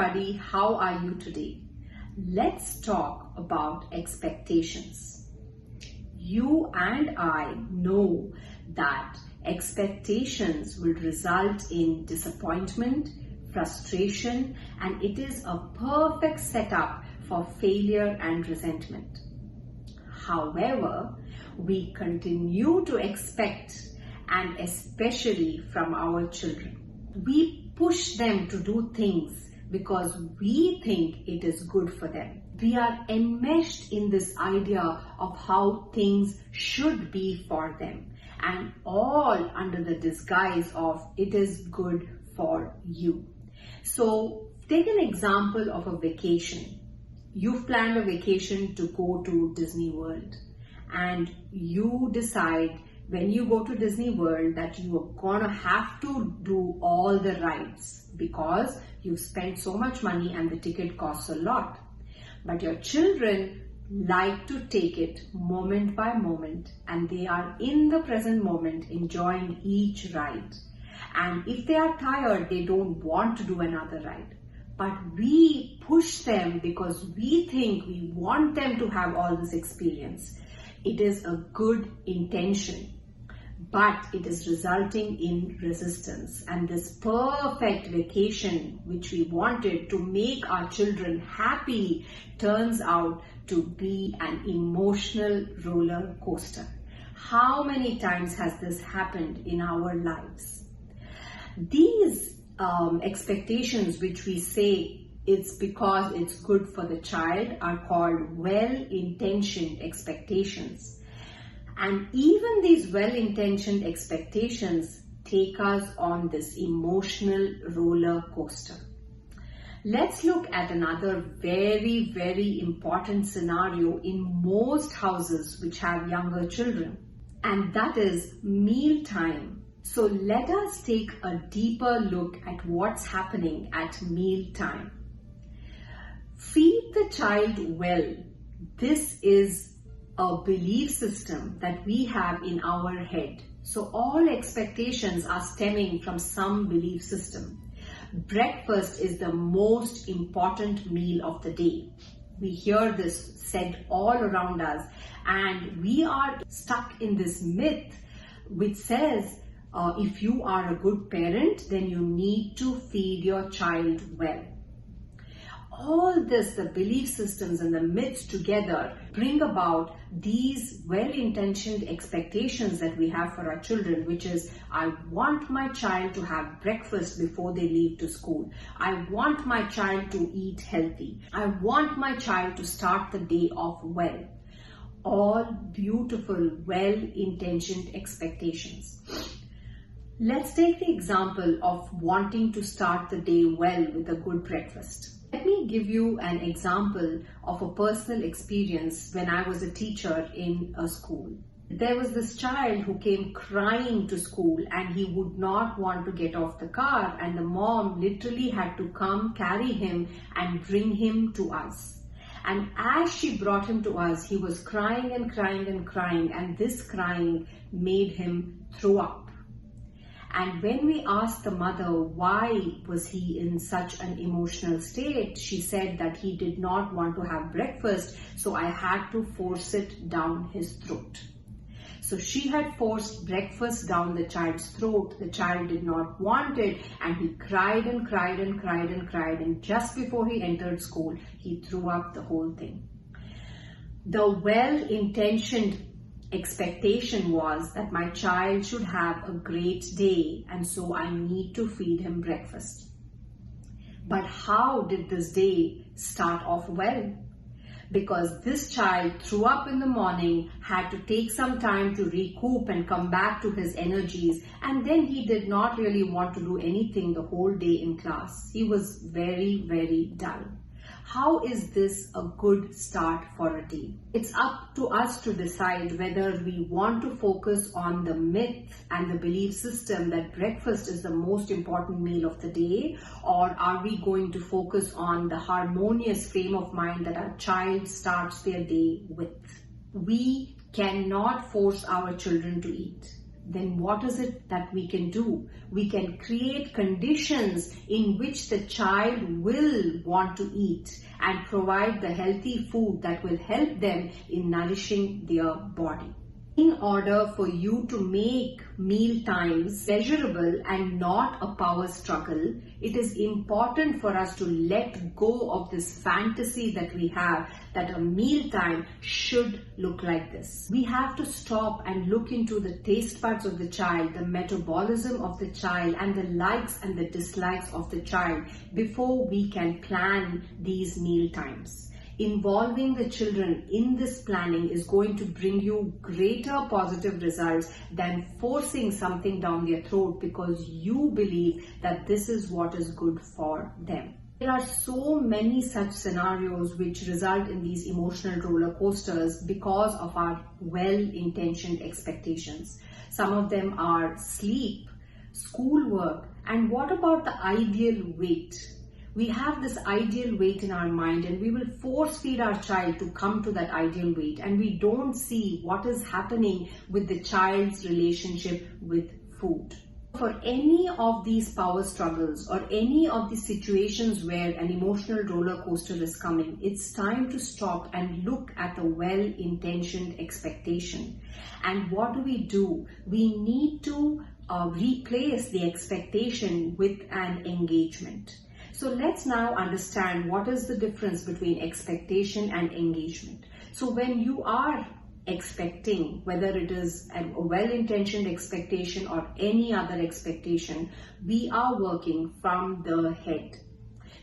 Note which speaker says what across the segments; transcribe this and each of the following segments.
Speaker 1: everybody, how are you today? Let's talk about expectations. You and I know that expectations will result in disappointment, frustration, and it is a perfect setup for failure and resentment. However, we continue to expect, and especially from our children. We push them to do things because we think it is good for them. We are enmeshed in this idea of how things should be for them, and all under the disguise of it is good for you. So take an example of a vacation. You've planned a vacation to go to Disney World, and you decide when you go to Disney World that you are gonna have to do all the rides because you've spent so much money and the ticket costs a lot. But your children like to take it moment by moment, and they are in the present moment enjoying each ride. And if they are tired, they don't want to do another ride. But we push them because we think we want them to have all this experience. It is a good intention, but it is resulting in resistance. And this perfect vacation, which we wanted to make our children happy, turns out to be an emotional roller coaster. How many times has this happened in our lives? These expectations, which we say it's because it's good for the child, are called well-intentioned expectations. And even these well-intentioned expectations take us on this emotional roller coaster. Let's look at another very, very important scenario in most houses which have younger children, and that is mealtime. So let us take a deeper look at what's happening at mealtime. Feed the child well. This is a belief system that we have in our head. So all expectations are stemming from some belief system. Breakfast is the most important meal of the day. We hear this said all around us, and we are stuck in this myth which says if you are a good parent, then you need to feed your child well. All this, the belief systems and the myths together, bring about these well-intentioned expectations that we have for our children, which is, I want my child to have breakfast before they leave to school. I want my child to eat healthy. I want my child to start the day off well. All beautiful, well-intentioned expectations. Let's take the example of wanting to start the day well with a good breakfast. Let me give you an example of a personal experience when I was a teacher in a school. There was this child who came crying to school, and he would not want to get off the car, and the mom literally had to come carry him and bring him to us. And as she brought him to us, he was crying and crying and crying, and this crying made him throw up. And when we asked the mother why was he in such an emotional state, she said that he did not want to have breakfast, so I had to force it down his throat. So she had forced breakfast down the child's throat. The child did not want it, and he cried and cried and cried and cried, and just before he entered school, he threw up the whole thing. The well-intentioned expectation was that my child should have a great day, and so I need to feed him breakfast. But how did this day start off well? Because this child threw up in the morning, had to take some time to recoup and come back to his energies, and then he did not really want to do anything the whole day in class. He was very, very dull. How is this a good start for a day? It's up to us to decide whether we want to focus on the myth and the belief system that breakfast is the most important meal of the day, or are we going to focus on the harmonious frame of mind that our child starts their day with. We cannot force our children to eat. then what is it that we can do? We can create conditions in which the child will want to eat and provide the healthy food that will help them in nourishing their body. In order for you to make meal times pleasurable and not a power struggle, it is important for us to let go of this fantasy that we have that a meal time should look like this. We have to stop and look into the taste buds of the child, the metabolism of the child, and the likes and the dislikes of the child before we can plan these meal times. Involving the children in this planning is going to bring you greater positive results than forcing something down their throat because you believe that this is what is good for them. There are so many such scenarios which result in these emotional roller coasters because of our well-intentioned expectations. Some of them are sleep, schoolwork, and what about the ideal weight? We have this ideal weight in our mind and we will force feed our child to come to that ideal weight, and we don't see what is happening with the child's relationship with food. For any of these power struggles or any of the situations where an emotional roller coaster is coming, it's time to stop and look at the well-intentioned expectation. And what do? We need to replace the expectation with an engagement. So let's now understand what is the difference between expectation and engagement. So when you are expecting, whether it is a well-intentioned expectation or any other expectation, we are working from the head.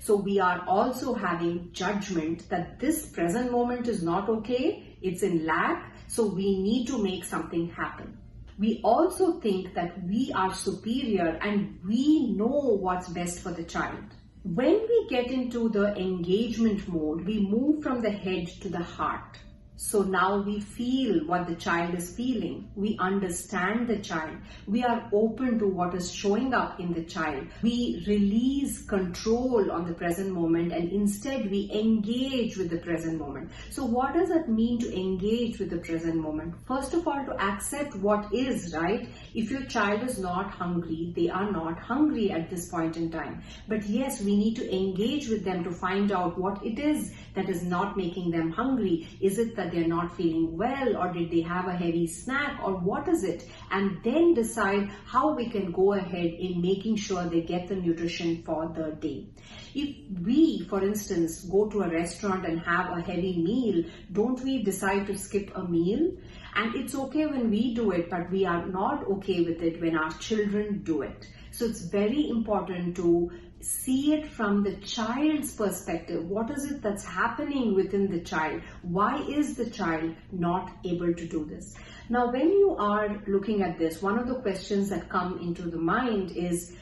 Speaker 1: So we are also having judgment that this present moment is not okay, it's in lack, so we need to make something happen. We also think that we are superior and we know what's best for the child. When we get into the engagement mode, we move from the head to the heart. So now we feel what the child is feeling. We understand the child. We are open to what is showing up in the child. We release control on the present moment and instead we engage with the present moment. So what does it mean to engage with the present moment? First of all, to accept what is, right? If your child is not hungry, they are not hungry at this point in time. But yes, we need to engage with them to find out what it is that is not making them hungry. Is it that they're not feeling well, or did they have a heavy snack, or what is it? And then decide how we can go ahead in making sure they get the nutrition for the day. If we, for instance, go to a restaurant and have a heavy meal, don't we decide to skip a meal? And it's okay when we do it, but we are not okay with it when our children do it. So it's very important to see it from the child's perspective. What is it that's happening within the child? Why is the child not able to do this? Now, when you are looking at this, one of the questions that come into the mind is,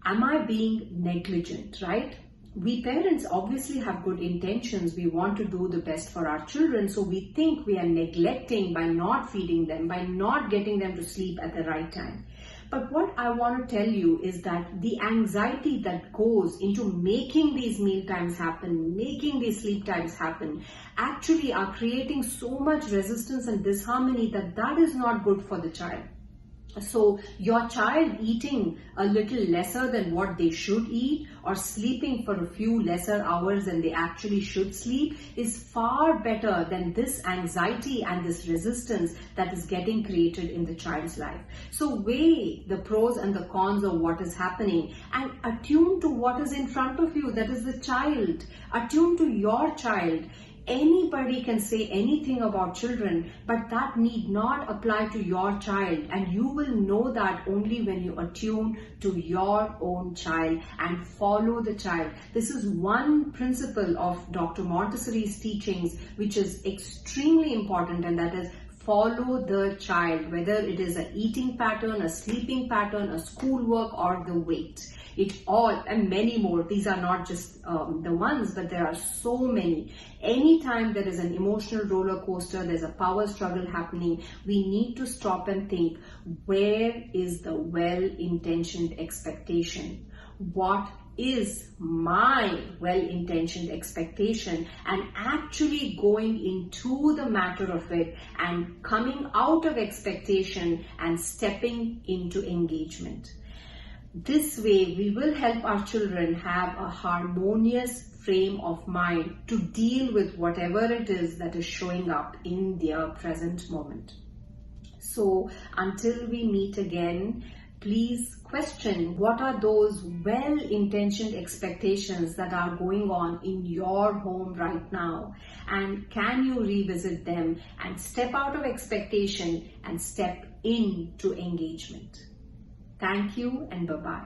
Speaker 1: am I being negligent, right? We parents obviously have good intentions. We want to do the best for our children. So we think we are neglecting by not feeding them, by not getting them to sleep at the right time. But what I want to tell you is that the anxiety that goes into making these meal times happen, making these sleep times happen, actually are creating so much resistance and disharmony that is not good for the child. So your child eating a little lesser than what they should eat or sleeping for a few lesser hours than they actually should sleep is far better than this anxiety and this resistance that is getting created in the child's life. So weigh the pros and the cons of what is happening and attune to what is in front of you, that is the child. Attune to your child. Anybody can say anything about children, but that need not apply to your child, and you will know that only when you attune to your own child and follow the child. This is one principle of Dr. Montessori's teachings which is extremely important, and that is follow the child, whether it is an eating pattern, a sleeping pattern, a schoolwork, or the weight. It all, and many more. These are not just the ones, but there are so many. Anytime there is an emotional roller coaster, there's a power struggle happening, we need to stop and think, where is the well-intentioned expectation? What is my well-intentioned expectation, and actually going into the matter of it and coming out of expectation and stepping into engagement. This way, we will help our children have a harmonious frame of mind to deal with whatever it is that is showing up in their present moment. So, until we meet again, please question what are those well-intentioned expectations that are going on in your home right now, and can you revisit them and step out of expectation and step into engagement. Thank you and bye-bye.